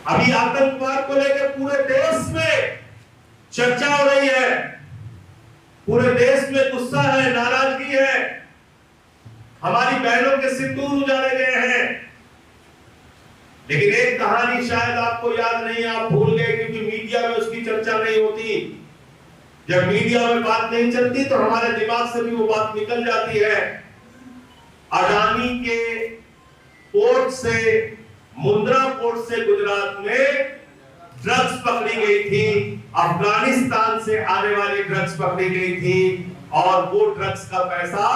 अभी आतंकवाद को लेकर पूरे देश में चर्चा हो रही है, पूरे देश में गुस्सा है, नाराजगी है, हमारी बहनों के सिंदूर उजाड़े गए हैं। लेकिन एक कहानी शायद आपको याद नहीं, आप भूल गए क्योंकि मीडिया में उसकी चर्चा नहीं होती। जब मीडिया में बात नहीं चलती तो हमारे दिमाग से भी वो बात निकल जाती है। अडानी के पोर्ट से, मुंद्रा पोर्ट से गुजरात में ड्रग्स पकड़ी गई थी, अफगानिस्तान से आने वाली ड्रग्स पकड़ी गई थी और वो ड्रग्स का पैसा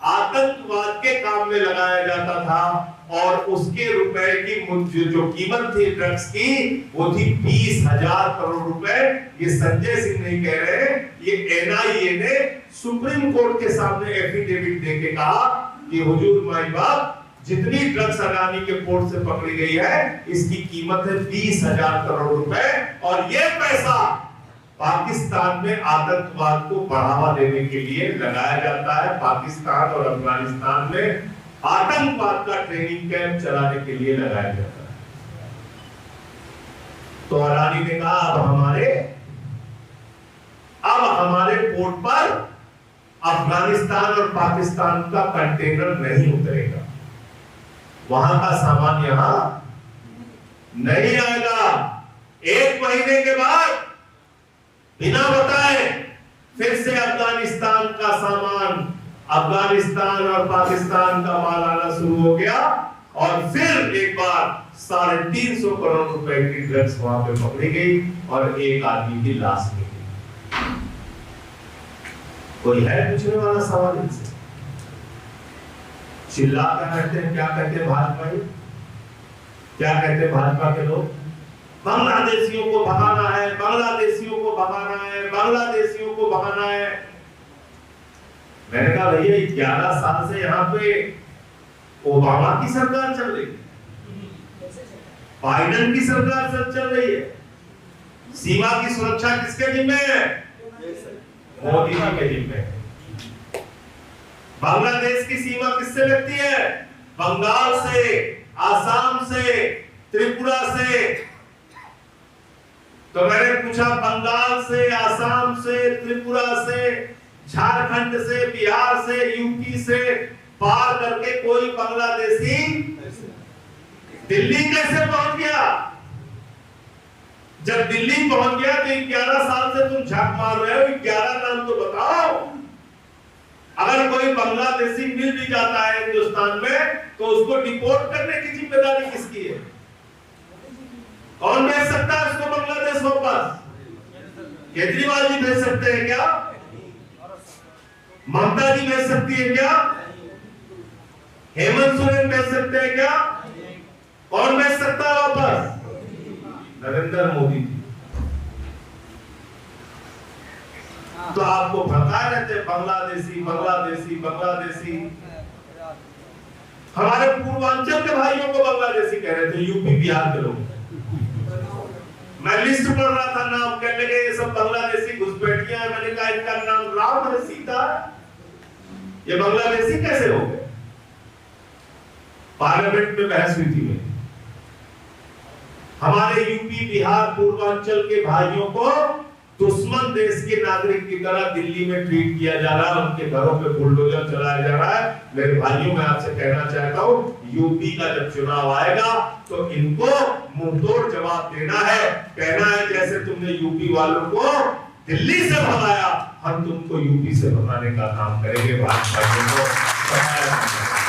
आतंकवाद के काम में लगाया जाता था और उसके रुपए की जो कीमत थी ड्रग्स की वो थी 20,000 करोड़ रुपए। ये संजय सिंह नहीं कह रहे, ये एनआईए ने सुप्रीम कोर्ट के सामने एफिडेविट देके कहा कि हुजूर माई बाप, जितनी ड्रग्स अडानी के पोर्ट से पकड़ी गई है इसकी कीमत है 20,000 करोड़ रुपए और ये पैसा पाकिस्तान में आतंकवाद को बढ़ावा देने के लिए लगाया जाता है। पाकिस्तान और अफगानिस्तान में आतंकवाद का ट्रेनिंग कैंप चलाने के लिए लगाया जाता है। तो अडानी ने कहा अब हमारे पोर्ट पर अफगानिस्तान और पाकिस्तान का कंटेनर नहीं उतरेगा, वहां का सामान यहां नहीं आएगा। 1 महीने के बाद बिना बताए फिर से अफगानिस्तान का सामान, अफगानिस्तान और पाकिस्तान का माल आना शुरू हो गया और फिर एक बार 350 करोड़ रुपए की ड्रग्स वहां पे पकड़ी गई और एक आदमी की लाश मिली। कोई है पूछने वाला सवाल इनसे? चिल्ला क्या कहते हैं, क्या कहते हैं भाजपा, क्या कहते हैं भाजपा के लोग? बांग्लादेशियों को भगाना है, बांग्लादेशियों को भगाना है, बांग्लादेशियों को भगाना है। मैंने कहा भैया 11 साल से यहाँ पे ओबामा की सरकार चल रही है, बाइडेन की सरकार चल रही है, सीमा की सुरक्षा किसके जिम्मे है? मोदी जी के जिम्मे है। बांग्लादेश की सीमा किससे लगती है? बंगाल से, आसाम से, त्रिपुरा से। तो मैंने पूछा बंगाल से, आसाम से, त्रिपुरा से, झारखंड से, बिहार से, यूपी से पार करके कोई बांग्लादेशी दिल्ली कैसे पहुंच गया? जब दिल्ली पहुंच गया तो 11 साल से तुम झाक मार रहे हो, 11 नाम तो बताओ। अगर कोई बांग्लादेशी मिल भी जाता है हिंदुस्तान में तो उसको डिपोर्ट करने की जिम्मेदारी किसकी है? कौन भेज सकता है उसको बांग्लादेश वापस? केजरीवाल जी भेज सकते हैं क्या? ममता जी भेज सकती है क्या? हेमंत सोरेन भेज सकते हैं क्या? कौन भेज सकता है वापस? नरेंद्र मोदी जी। तो आपको भड़काए रहते बांग्लादेशी बांग्लादेशी बांग्लादेशी। हमारे पूर्वांचल के भाइयों को बांग्लादेशी कह रहे थे, यूपी बिहार के लोग। मैं लिस्ट पढ़ रहा था, नाम कहने लगे ये सब बांग्लादेशी घुसपैठियां। मैंने कहा इनका नाम राम है, सीता, ये बांग्लादेशी कैसे हो गए? पार्लियामेंट में बहस हुई थी। हमारे यूपी बिहार पूर्वांचल के भाइयों को दुश्मन देश के नागरिक की तरह दिल्ली में ट्रीट किया जा रहा है, उनके घरों पे बुलडोजर चलाया जा रहा है। मेरे भाइयों, मैं आपसे कहना चाहता हूं, यूपी का जब चुनाव आएगा तो इनको मुंहतोड़ जवाब देना है। कहना है जैसे तुमने यूपी वालों को दिल्ली से भगाया, हम तुमको यूपी से भगाने का काम करेंगे। भाजपा को